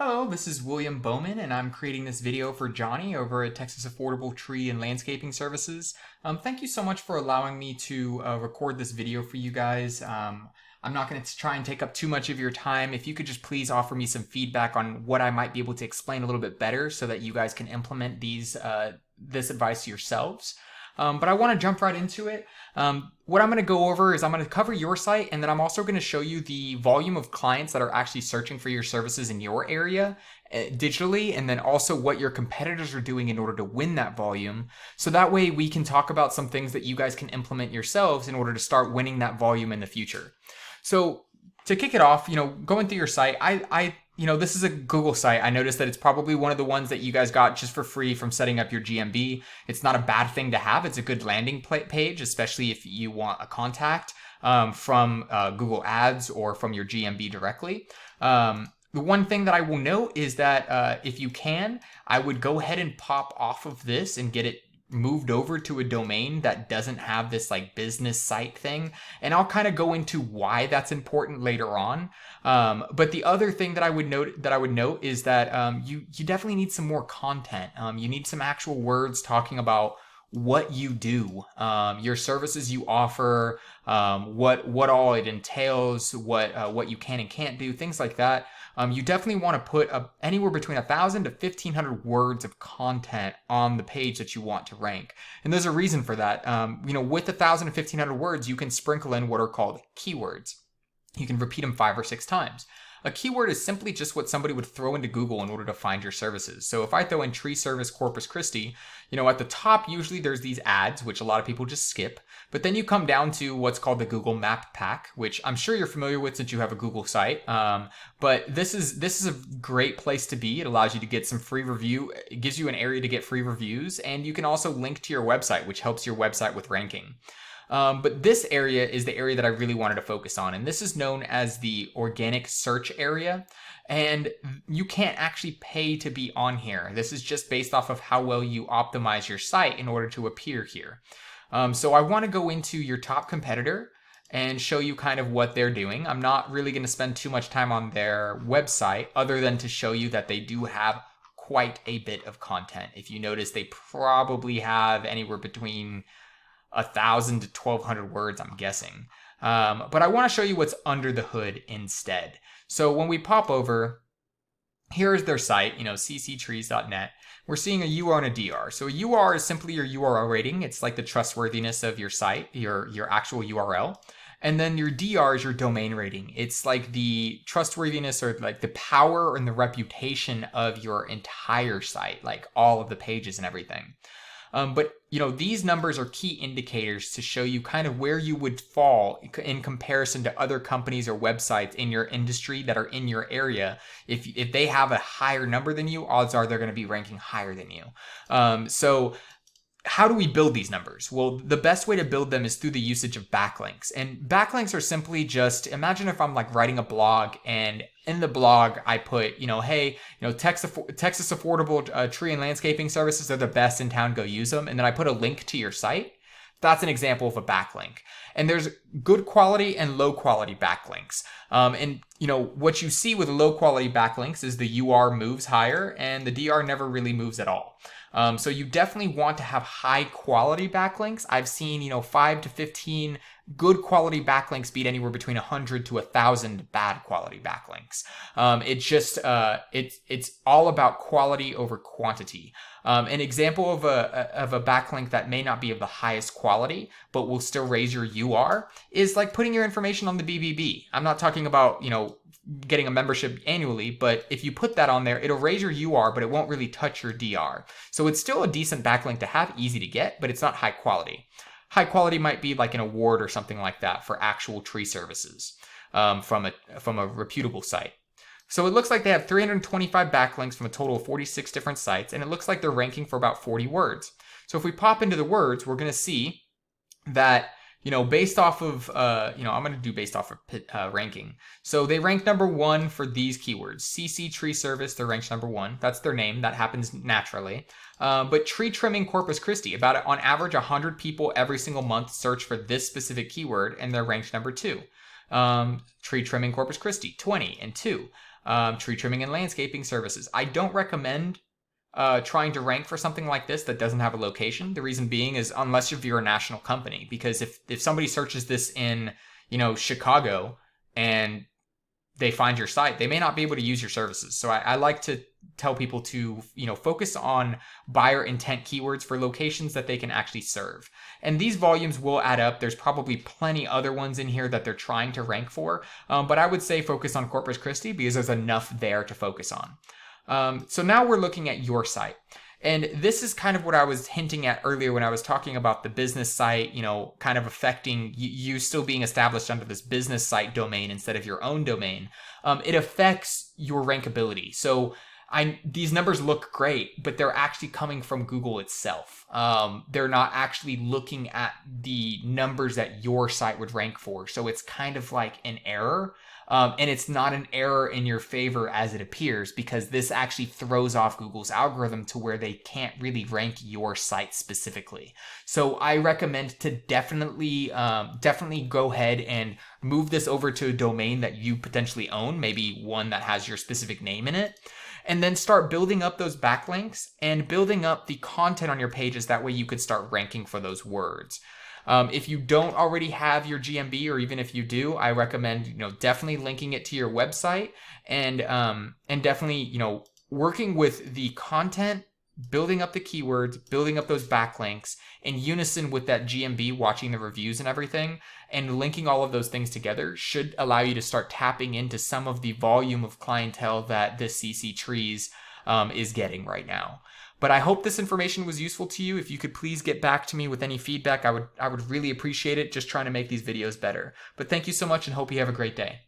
Hello, this is William Bowman, and I'm creating this video for Johnny over at Texas Affordable Tree and Landscaping Services. Thank you so much for allowing me to record this video for you guys. I'm not going to try and take up too much of your time. If you could just please offer me some feedback on what I might be able to explain a little bit better so that you guys can implement this advice yourselves. But I want to jump right into it. What I'm going to go over is I'm going to cover your site, and then I'm also going to show you the volume of clients that are actually searching for your services in your area digitally, and then also what your competitors are doing in order to win that volume. So that way we can talk about some things that you guys can implement yourselves in order to start winning that volume in the future. So to kick it off, going through your site, this is a Google site. I noticed that it's probably one of the ones that you guys got just for free from setting up your GMB. It's not a bad thing to have. It's a good landing page, especially if you want a contact from Google Ads or from your GMB directly. The one thing that I will note is that if you can, I would go ahead and pop off of this and get it moved over to a domain that doesn't have this like business site thing, and I'll kind of go into why that's important later on. But the other thing that I would note is that you definitely need some more content. You need some actual words talking about what you do, your services you offer, what all it entails, what you can and can't do, things like that. You definitely want to put anywhere between 1,000 to 1,500 words of content on the page that you want to rank. And there's a reason for that. With 1,000 to 1,500 words, you can sprinkle in what are called keywords. You can repeat them 5 or 6 times. A keyword is simply just what somebody would throw into Google in order to find your services. So if I throw in tree service Corpus Christi, at the top, usually there's these ads, which a lot of people just skip. But then you come down to what's called the Google Map Pack, which I'm sure you're familiar with since you have a Google site. But this is a great place to be. It allows you to get some free review. It gives you an area to get free reviews. And you can also link to your website, which helps your website with ranking. But this area is the area that I really wanted to focus on. And this is known as the organic search area. And you can't actually pay to be on here. This is just based off of how well you optimize your site in order to appear here. So I want to go into your top competitor and show you kind of what they're doing. I'm not really going to spend too much time on their website other than to show you that they do have quite a bit of content. If you notice, they probably have anywhere between 1,000 to 1,200 words, I'm guessing. But I want to show you what's under the hood instead. So when we pop over, here's their site, cctrees.net. We're seeing a UR and a DR. So a UR is simply your URL rating. It's like the trustworthiness of your site, your actual URL. And then your DR is your domain rating. It's like the trustworthiness or like the power and the reputation of your entire site, like all of the pages and everything. But these numbers are key indicators to show you kind of where you would fall in comparison to other companies or websites in your industry that are in your area. If they have a higher number than you, odds are they're going to be ranking higher than you. So how do we build these numbers? Well, the best way to build them is through the usage of backlinks. And backlinks are simply just, imagine if I'm like writing a blog, and in the blog I put, hey, Texas Affordable Tree and Landscaping Services are the best in town, go use them. And then I put a link to your site. That's an example of a backlink. And there's good quality and low quality backlinks. What you see with low quality backlinks is the UR moves higher and the DR never really moves at all. So you definitely want to have high quality backlinks. I've seen, 5 to 15 good quality backlinks beat anywhere between 100 to 1,000 bad quality backlinks. It's all about quality over quantity. An example of a backlink that may not be of the highest quality, but will still raise your UR is like putting your information on the BBB. I'm not talking about, getting a membership annually, but if you put that on there, it'll raise your UR, but it won't really touch your DR. So it's still a decent backlink to have, easy to get, but it's not high quality. High quality might be like an award or something like that for actual tree services from a reputable site. So it looks like they have 325 backlinks from a total of 46 different sites, and it looks like they're ranking for about 40 words. So if we pop into the words, we're going to see that based off of, I'm going to do based off of ranking. So they rank number 1 for these keywords. CC Tree Service, they're ranked number 1. That's their name. That happens naturally. But tree trimming Corpus Christi, on average, 100 people every single month search for this specific keyword, and they're ranked number 2. Tree trimming Corpus Christi, 20 and 2. tree trimming and landscaping services. I don't recommend trying to rank for something like this that doesn't have a location. The reason being is unless if you're a national company, because if somebody searches this in, Chicago and they find your site, they may not be able to use your services. So I like to tell people to, focus on buyer intent keywords for locations that they can actually serve. And these volumes will add up. There's probably plenty other ones in here that they're trying to rank for. But I would say focus on Corpus Christi because there's enough there to focus on. So now we're looking at your site. And this is kind of what I was hinting at earlier when I was talking about the business site, kind of affecting you still being established under this business site domain instead of your own domain. It affects your rankability. So these numbers look great, but they're actually coming from Google itself. They're not actually looking at the numbers that your site would rank for. So it's kind of like an error. And it's not an error in your favor as it appears, because this actually throws off Google's algorithm to where they can't really rank your site specifically. So I recommend to definitely go ahead and move this over to a domain that you potentially own, maybe one that has your specific name in it. And then start building up those backlinks and building up the content on your pages. That way you could start ranking for those words. If you don't already have your GMB, or even if you do, I recommend, definitely linking it to your website and definitely, working with the content, building up the keywords, building up those backlinks in unison with that GMB, watching the reviews and everything, and linking all of those things together should allow you to start tapping into some of the volume of clientele that this CC Trees is getting right now. But I hope this information was useful to you. If you could please get back to me with any feedback, I would really appreciate it. Just trying to make these videos better. But thank you so much and hope you have a great day.